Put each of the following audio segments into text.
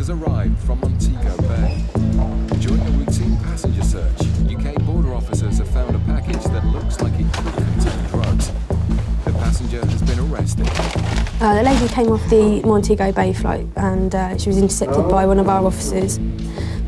has arrived from Montego Bay. During a routine passenger search, UK border officers have found a package that looks like it could contain drugs. The passenger has been arrested. The lady came off the Montego Bay flight and she was intercepted by one of our officers.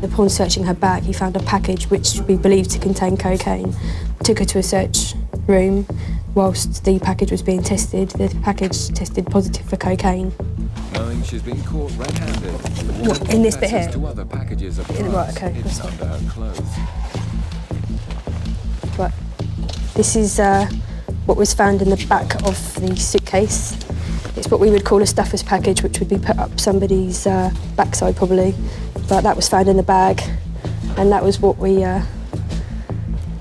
Upon searching her bag, he found a package which we believed to contain cocaine. Took her to a search room. Whilst the package was being tested, the package tested positive for cocaine. Knowing she's been caught red-handed, What, in this bit here? to other packages of drugs Right, okay. hidden under her clothes. Right. This is what was found in the back of the suitcase. It's what we would call a stuffer's package, which would be put up somebody's backside probably. But that was found in the bag, and that was what we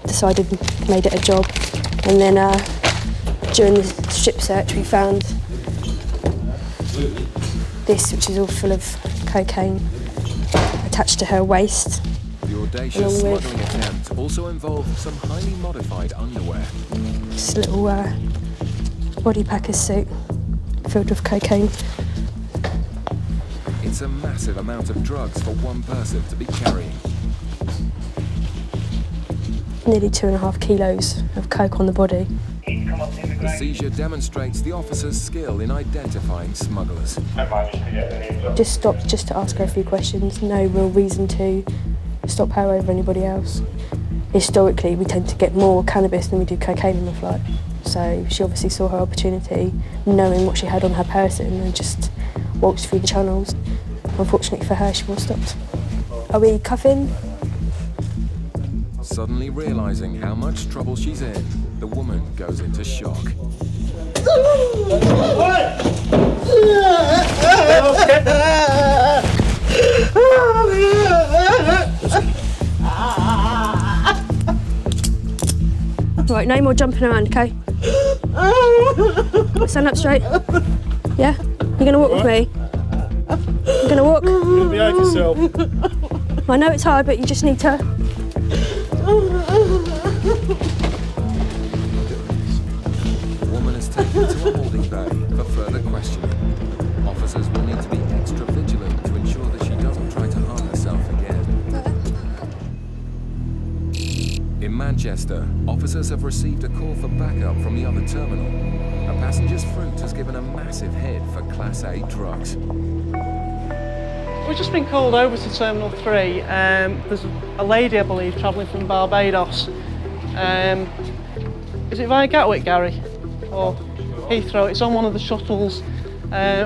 decided made it a job. And then during the strip search, we found this, which is all full of cocaine attached to her waist. The audacious smuggling attempt also involved some highly modified underwear. This little body packers suit filled with cocaine. It's a massive amount of drugs for one person to be carrying. Nearly 2.5 kilos of coke on the body. The seizure demonstrates the officer's skill in identifying smugglers. Just stopped just to ask her a few questions. No real reason to stop her over anybody else. Historically, we tend to get more cannabis than we do cocaine in the flight. So she obviously saw her opportunity, knowing what she had on her person, and just walked through the channels. Unfortunately for her, she was stopped. Are we cuffing? Suddenly realizing how much trouble she's in, the woman goes into shock. Right, no more jumping around, okay? Stand up straight. Yeah? You're gonna walk with me? You're gonna walk? You'll behave yourself. I know it's hard, but you just need to. The woman is taken to a holding bay for further questioning. Officers will need to be extra vigilant to ensure that she doesn't try to harm herself again. In Manchester, officers have received a call for backup from the other terminal. A passenger's fruit has given a massive hit for Class A drugs. We've just been called over to Terminal 3. There's a lady, I believe, travelling from Barbados. Is it via Gatwick, Gary? Or Heathrow? It's on one of the shuttles.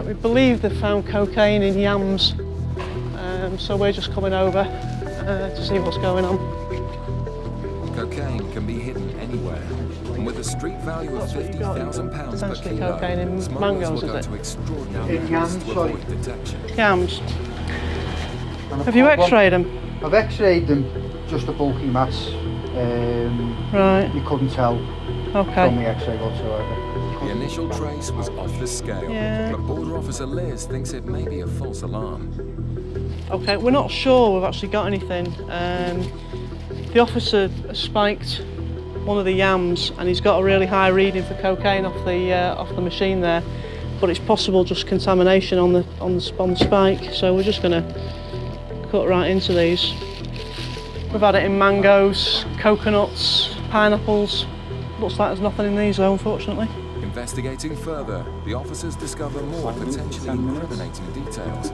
We believe they've found cocaine in yams. So we're just coming over to see what's going on. Cocaine can be hidden anywhere. And with a street value of £50,000 per kilo, cocaine in smugglers mangoes, will go is it? to extraordinary lengths to avoid detection. Yams. Have you x-rayed them? I've x-rayed them, just a bulky mass. Right. You couldn't tell from the x-ray whatsoever. The initial trace was off the scale, but Border Officer Liz thinks it may be a false alarm. Okay, we're not sure we've actually got anything. The officer spiked one of the yams and he's got a really high reading for cocaine off the machine there, but it's possible just contamination on the spike. So we're just going to cut right into these. We've had it in mangoes, coconuts, pineapples. Looks like there's nothing in these though, unfortunately. Investigating further, the officers discover more potentially incriminating details.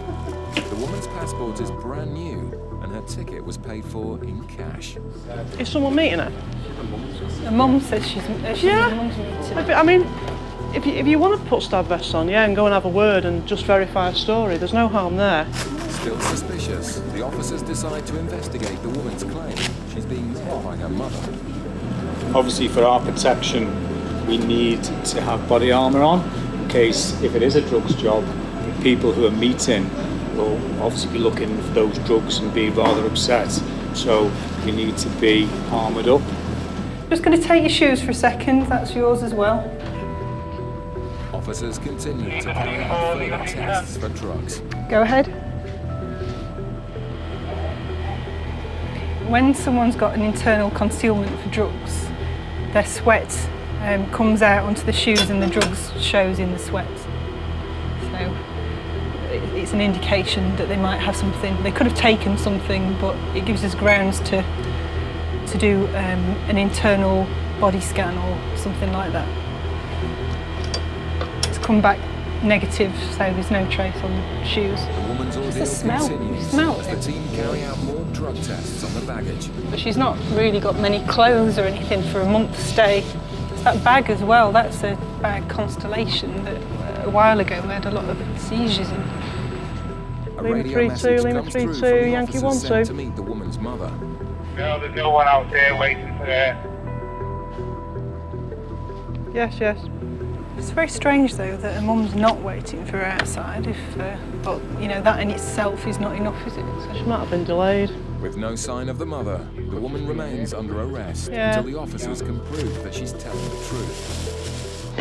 The woman's passport is brand new and her ticket was paid for in cash. Is someone meeting her? Her mum says she's Yeah. mum's meeting. I mean, if you want to put stab vests on, yeah, and go and have a word and just verify a story, there's no harm there. Still suspicious, the officers decide to investigate the woman's claim she's being met by her mother. Obviously, for our protection, we need to have body armour on in case, if it is a drugs job, the people who are meeting will obviously be looking for those drugs and be rather upset. So we need to be armoured up. Just going to take your shoes for a second. That's yours as well. Officers continue to carry out further tests for drugs. Go ahead. When someone's got an internal concealment for drugs, their sweat comes out onto the shoes and the drugs shows in the sweat. So it's an indication that they might have something. They could have taken something, but it gives us grounds to do an internal body scan or something like that. It's come back negative, so there's no trace on the shoes. The woman's ordeal smell. continues Smell as it. the team carry out more drug tests on the baggage. But she's not really got many clothes or anything for a month's stay. There's that bag as well, that's a bag Constellation that a while ago we had a lot of seizures in. A Lima radio 32, message Lima comes through 32, from the Yankee officers 12. sent to meet the woman's mother. No, there's no one out there waiting for her. Yes, yes. It's very strange though that a mum's not waiting for her outside but you know, that in itself is not enough, is it? So She might have been delayed. With no sign of the mother, the woman remains under arrest Yeah. until the officers can prove that she's telling the truth.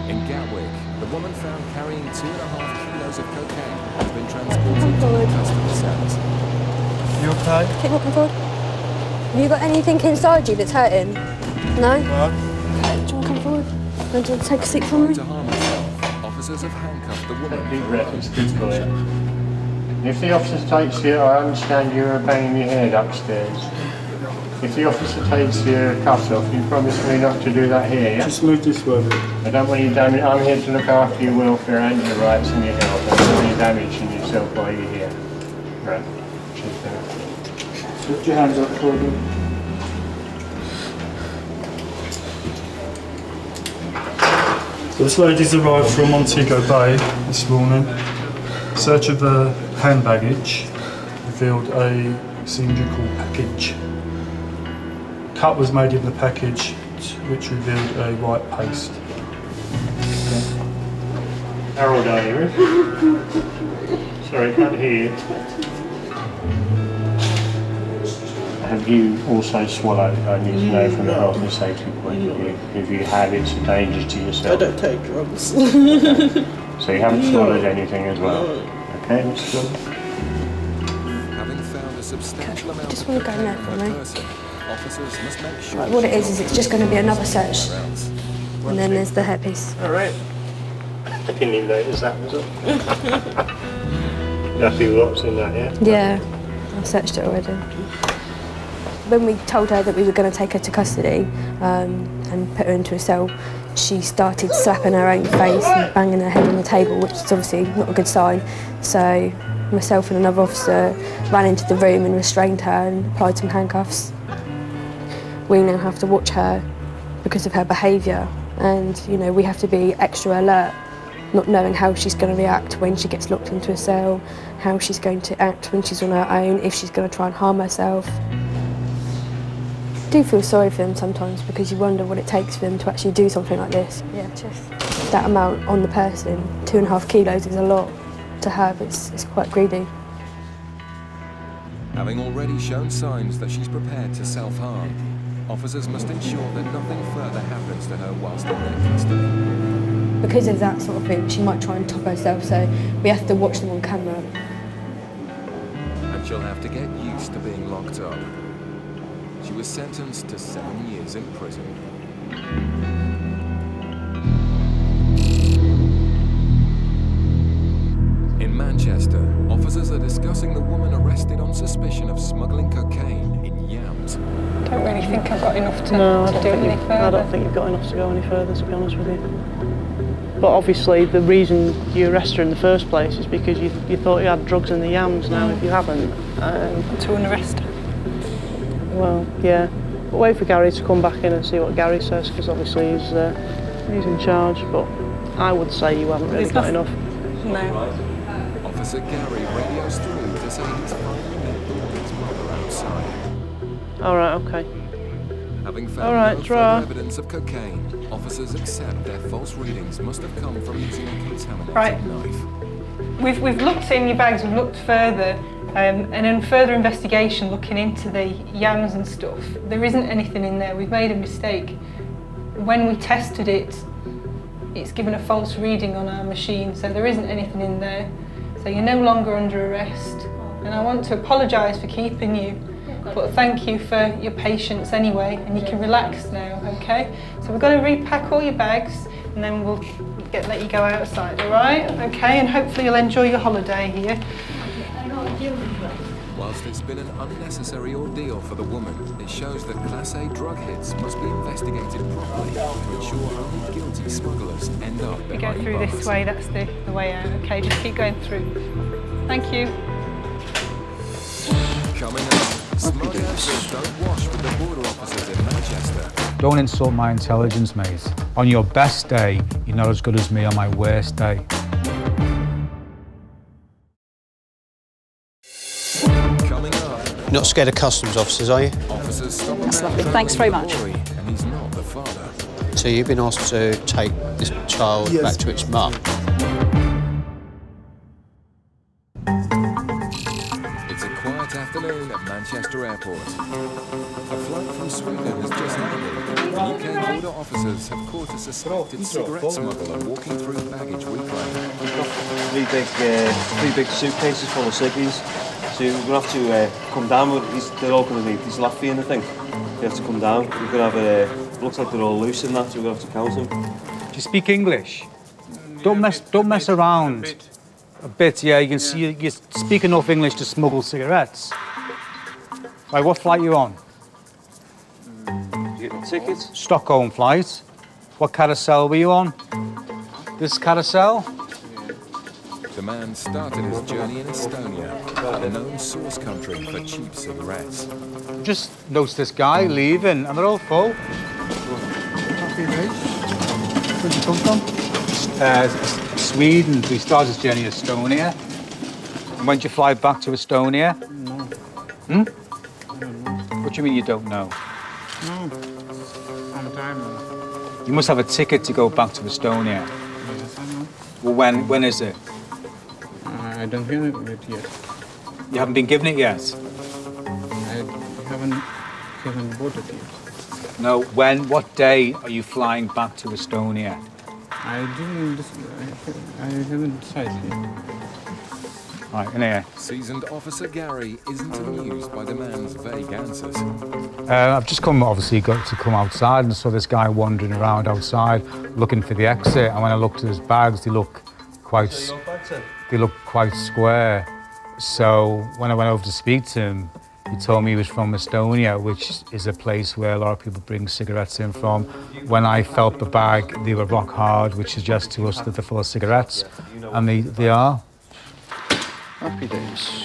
In Gatwick, the woman found carrying 2.5 kilos of cocaine has been transported to the custody cells. You okay? Keep walking forward. Have you got anything inside you that's hurting? No? Okay, do you want to come forward? Do you want to take a seat from me? To harm herself, officers have handcuffed the woman. Deep breath, it's good for you. If the officer takes you, I understand you're banging your head upstairs. If the officer takes your cuffs off, you promise me not to do that here, yeah? Just move this way. I don't want you damaged. I'm here to look after your welfare and your rights and your health. I don't want you damaging yourself while you're here. Right. Lift your hands up for them. So this lady's arrived from Montego Bay this morning. Search of the hand baggage revealed a cylindrical package. Cut was made in the package, which revealed a white paste. Harold, are you? Sorry, can't hear you. Have you also swallowed? I need to know from a health and safety point of view. If you have, it's a danger to yourself. I don't take drugs. So you haven't swallowed anything as well? Okay, that's good. Having found a substantial amount just of wanna go in cocaine there on for her me. person, officers must make sure Right, what it she is it's just going to be another search. somewhere else. And then there's the hairpiece. Alright. I didn't even notice that was up. That's what's in that, yeah? Yeah, I've searched it already. When we told her that we were going to take her to custody and put her into a cell, she started slapping her own face and banging her head on the table, which is obviously not a good sign. So myself and another officer ran into the room and restrained her and applied some handcuffs. We now have to watch her because of her behaviour, and you know, we have to be extra alert, not knowing how she's going to react when she gets locked into a cell, how she's going to act when she's on her own, if she's going to try and harm herself. I do feel sorry for them sometimes because you wonder what it takes for them to actually do something like this. Yeah, just that amount on the person, 2.5 kilos is a lot to have, it's quite greedy. Having already shown signs that she's prepared to self-harm, officers must ensure that nothing further happens to her whilst in their custody. Because of that sort of thing, she might try and top herself, so we have to watch them on camera. And she'll have to get used to being locked up. She was sentenced to 7 years in prison. In Manchester, officers are discussing the woman arrested on suspicion of smuggling cocaine in yams. I don't really think I've got enough to do it any further. I don't think you've got enough to go any further, to be honest with you. But obviously the reason you arrested her in the first place is because you thought you had drugs in the yams. Now if you haven't... To unarrest her. Well, yeah. But wait for Gary to come back in and see what Gary says, because obviously he's in charge. But I would say you haven't really got enough. No. Officer Gary radios through to say he's finally met the woman's mother outside. All right, okay. Having All found right, no draw. further evidence of cocaine, officers accept their false readings must have come from using a contaminated Right. knife. We've looked in your bags, we've looked further, and in further investigation looking into the yams and stuff, there isn't anything in there. We've made a mistake. When we tested it, it's given a false reading on our machine, so there isn't anything in there. So you're no longer under arrest. And I want to apologise for keeping you, but thank you for your patience anyway, and you can relax now, okay? So we're going to repack all your bags, and then we'll let you go outside, all right? Okay, and hopefully you'll enjoy your holiday here. Whilst it's been an unnecessary ordeal for the woman, it shows that Class A drug hits must be investigated properly to ensure only guilty smugglers end up We go behind through bars. this way, that's the way out. Okay, just keep going through. Thank you. Coming up, smug actors don't wash with the border officers in Manchester. Don't insult my intelligence, mate. On your best day, you're not as good as me on my worst day. Coming up, You're not scared of customs officers, are you? officers stop a That's man lovely. travelling Thanks very with a much. boy, and he's not the father. So you've been asked to take this child back to its mum. It's a quiet afternoon at Manchester Airport. A flight from Sweden has just landed. UK border officers have caught a suspected cigarette smuggler walking through baggage reclaim. Three big suitcases full of ciggies. So we're going to have to come down. They're all going to need these laffy in, I think. They have to come down. We're going to have looks like they're all loose in that, so we're going to have to count them. Do you speak English? Don't mess around. A bit, yeah. You can see you speak enough English to smuggle cigarettes. Right, what flight are you on? You get the tickets? Stockholm flight. What carousel were you on? This carousel? The man started his journey in Estonia, a known source country for cheap cigarettes. Just noticed this guy leaving, and they're all full. Happy days. Where'd you come from? Sweden. We started his journey in Estonia. And when did you fly back to Estonia? No. Hmm? I don't know. What do you mean you don't know? No. Sometime. You must have a ticket to go back to Estonia. Yes, I know. Well, when is it? I don't hear it yet. You haven't been given it yet? I haven't bought it yet. No, what day are you flying back to Estonia? I haven't decided yet. Right, in here. Seasoned Officer Gary isn't amused by the man's vague answers. I've just got to come outside and saw this guy wandering around outside looking for the exit. And when I looked at his bags, they look quite square. So when I went over to speak to him, he told me he was from Estonia, which is a place where a lot of people bring cigarettes in from. When I felt the bag, they were rock hard, which suggests to us that they're full of cigarettes. And they are. Happy days.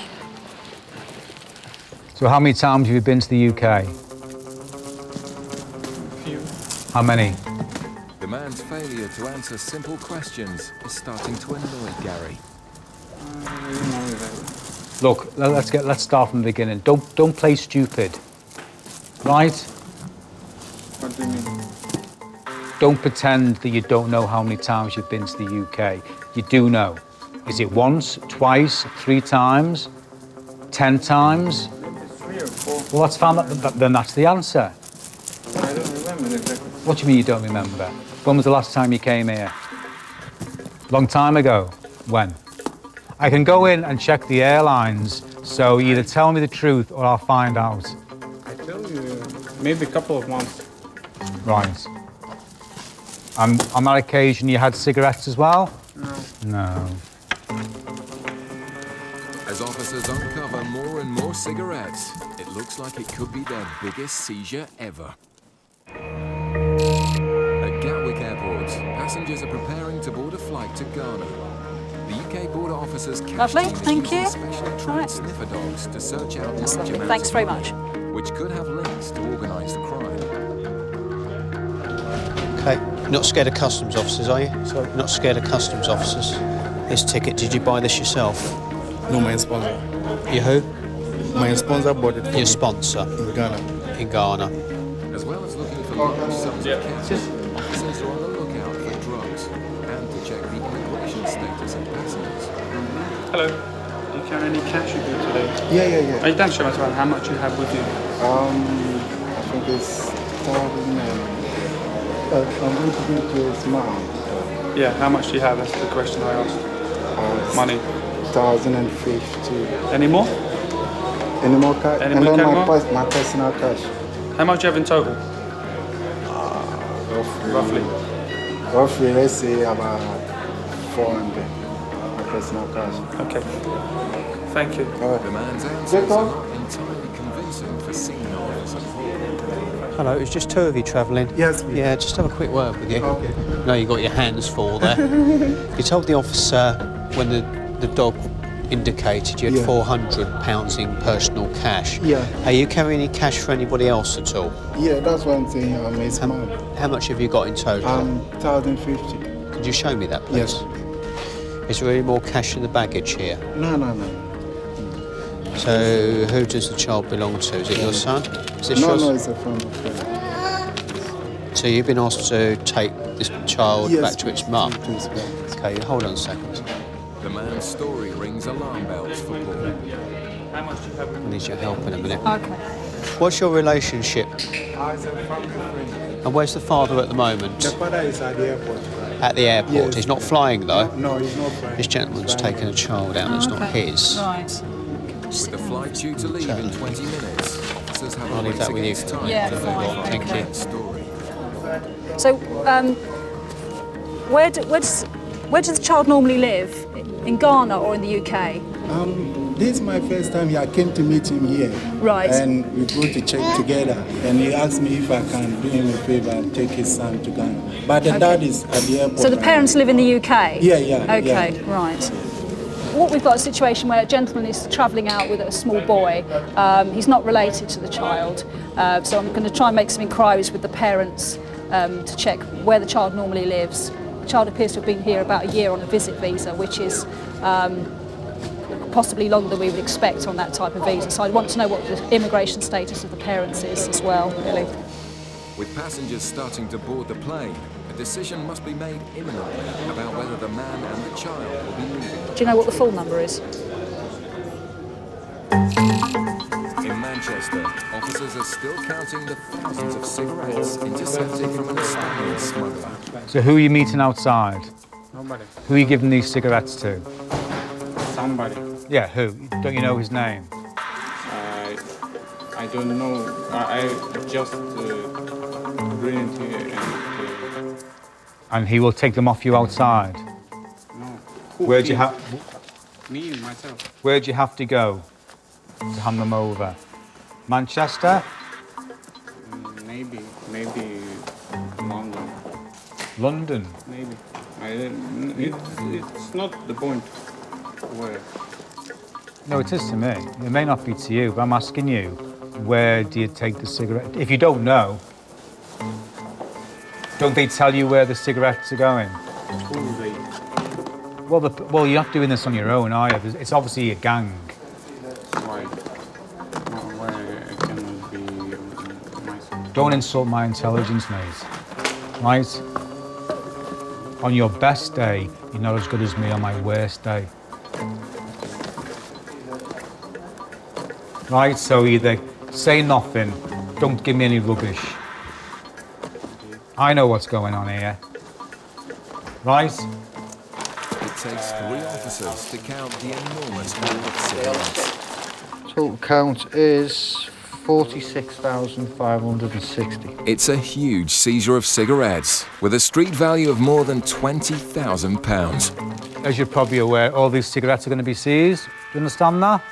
So how many times have you been to the UK? Few. How many? The man's failure to answer simple questions is starting to annoy Gary. Look, let's start from the beginning. Don't play stupid, right? What do you mean? Don't pretend that you don't know how many times you've been to the UK. You do know. Is it once, twice, 3 times, 10 times? 3 or 4. Well, that's fine. Then that's the answer. I don't remember exactly. What do you mean you don't remember? When was the last time you came here? Long time ago. When? I can go in and check the airlines, so either tell me the truth or I'll find out. I tell you, maybe a couple of months. Right. On that occasion, you had cigarettes as well? No. No. As officers uncover more and more cigarettes, it looks like it could be their biggest seizure ever. At Gatwick Airport, passengers are preparing to board a flight to Ghana. The UK border officers Lovely, thank you. specially trained Right. sniffer dogs to search out That's large lovely. amounts Thanks of very money, much. which could have links to organised crime. Okay. You're not scared of customs officers, are you? Sorry? You're not scared of customs officers. This ticket, did you buy this yourself? No, my sponsor. You who? My sponsor bought it for Your me sponsor in Ghana. in Ghana. As well as looking for large sums of cash, officers are on the lookout for drugs and to check the immigration status of passengers. Hello. Do you carry any cash with you today? Yeah. Are you don't show us around how much you have with you? I think it's 1,000 I'm going to give it to his mom. Yeah, how much do you have? That's the question I asked. Money. 1,050. Any more? Any more cash? Any And more then cash? my personal cash. How much do you have in total? Roughly. Roughly, let's say about 400 personal cash. Okay. Thank you. The man's answers are not entirely convincing for senior officers. Hello, it's just two of you travelling. Yes, Yeah, just have a quick word with you. Okay. No, you got your hands full there. You told the officer when the dog indicated you had £400 in personal cash. Yeah. Are you carrying any cash for anybody else at all? Yeah, that's what I'm saying. I'm his mom. How much have you got in total? 1,050. Could you show me that, please? Yes. Is there any more cash in the baggage here? No. So, who does the child belong to? Is it your son? Is this yours? No, it's a friend of friend. So you've been asked to take this child back to its mum? To his mum. Okay, hold on a second. The man's story rings alarm bells for Paul. How much do you have? I need your help in a minute. Okay. What's your relationship? As a family friend. And where's the father at the moment? The father is at the airport. At the airport. Yes. He's not flying though. No, he's not flying. This gentleman's taken a child out that's not his. Right. With the flight due to leave in 20 minutes, officers have I'll a leave race that with you. against time Yeah, to fine, move on thank to the you. next story. So, where does the child normally live? In Ghana or in the UK? This is my first time here. I came to meet him here. Right. And we go to check together. And he asked me if I can do him a favor and take his son to Ghana. But the dad is at the airport. So the parents live in the UK? Yeah. Okay, right. What we've got is a situation where a gentleman is travelling out with a small boy. He's not related to the child. So I'm going to try and make some inquiries with the parents to check where the child normally lives. The child appears to have been here about a year on a visit visa, which is possibly longer than we would expect on that type of visa. So I want to know what the immigration status of the parents is as well, really. With passengers starting to board the plane, a decision must be made imminently about whether the man and the child will be leaving. Do you know what the full number is? In Manchester, officers are still counting the thousands of cigarettes intercepted from an Estonian smuggler. So who are you meeting outside? Nobody. Who are you giving these cigarettes to? Somebody. Yeah, who? Don't you know his name? I don't know. I just brilliant here And he will take them off you outside? no. Where'd you have? Me, myself. Where'd you have to go to hand them over? Manchester? Maybe London. London? Maybe. It's not the point where. No, it is to me. It may not be to you, but I'm asking you, where do you take the cigarette? If you don't know, don't they tell you where the cigarettes are going? Well, you're not doing this on your own, are you? It's obviously a gang. Why? Why I cannot be myself? Don't insult my intelligence, mate. Right? On your best day, you're not as good as me on my worst day. Right? So either say nothing, don't give me any rubbish. I know what's going on here. Right? It takes 3 officers to count the enormous haul of cigarettes. Total count is 46,560. It's a huge seizure of cigarettes, with a street value of more than £20,000. As you're probably aware, all these cigarettes are going to be seized. Do you understand that?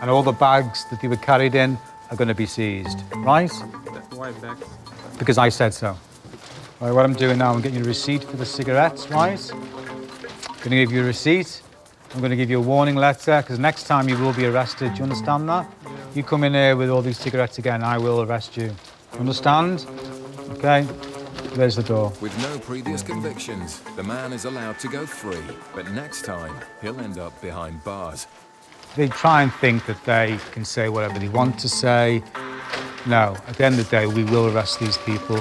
And all the bags that they were carried in are going to be seized, right? Why back? Because I said so. Right, what I'm doing now, I'm getting you a receipt for the cigarettes, right? I'm going to give you a receipt. I'm going to give you a warning letter, because next time you will be arrested. Do you understand that? You come in here with all these cigarettes again, I will arrest you. Understand? Okay? There's the door. With no previous convictions, the man is allowed to go free, but next time, he'll end up behind bars. They try and think that they can say whatever they want to say. No, at the end of the day, we will arrest these people.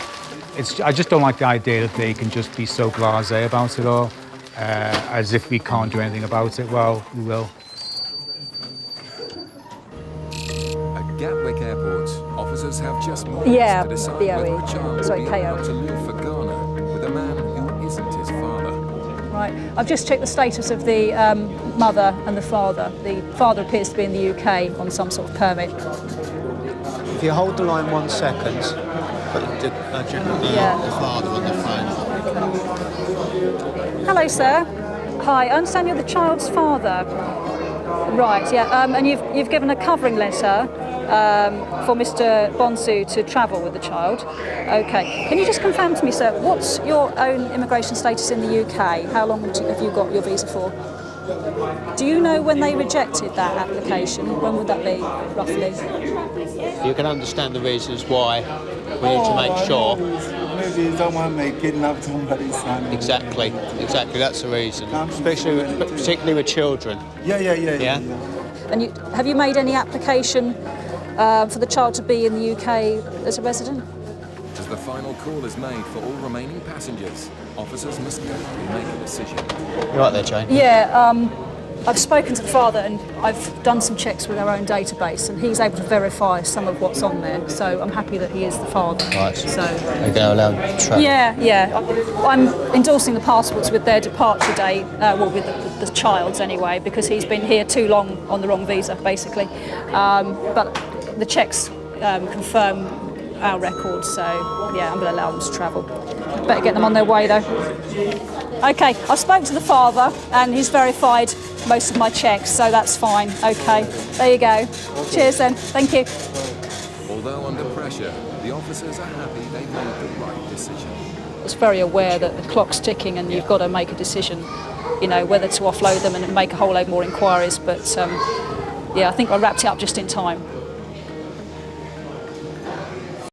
I just don't like the idea that they can just be so blasé about it all, as if we can't do anything about it. Well, we will. At Gatwick Airport, officers have just moments Yeah, to decide BOE. whether a child Sorry, will be KO. allowed to leave for Ghana with a man who isn't his father. Right, I've just checked the status of the mother and the father. The father appears to be in the UK on some sort of permit. If you hold the line 1 second, put the Yeah. father on the phone. Hello, sir. Hi, I understand you're the child's father. Right, yeah, and you've given a covering letter for Mr. Bonsu to travel with the child. Okay. Can you just confirm to me, sir, what's your own immigration status in the UK? How long have you got your visa for? Do you know when they rejected that application? When would that be, roughly? You can understand the reasons why we need to make sure. Maybe someone may kidnap somebody's son. Exactly, that's the reason. Particularly with children. Yeah. And have you made any application for the child to be in the UK as a resident? As the final call is made for all remaining passengers, officers must go and make a decision. You right there, Jane? Yeah, I've spoken to the father and I've done some checks with our own database and he's able to verify some of what's on there, so I'm happy that he is the father. Right. So are you going to allow him to travel? Yeah. I'm endorsing the passports with their departure date, with the child's anyway, because he's been here too long on the wrong visa, basically. But the checks confirm our records, so yeah, I'm going to allow them to travel. Better get them on their way though. Okay, I've spoken to the father and he's verified most of my checks, so that's fine. Okay, there you go. Cheers then, thank you. Although under pressure, the officers are happy they made the right decision. I was very aware that the clock's ticking and you've got to make a decision, whether to offload them and make a whole load more inquiries, but yeah, I think I wrapped it up just in time.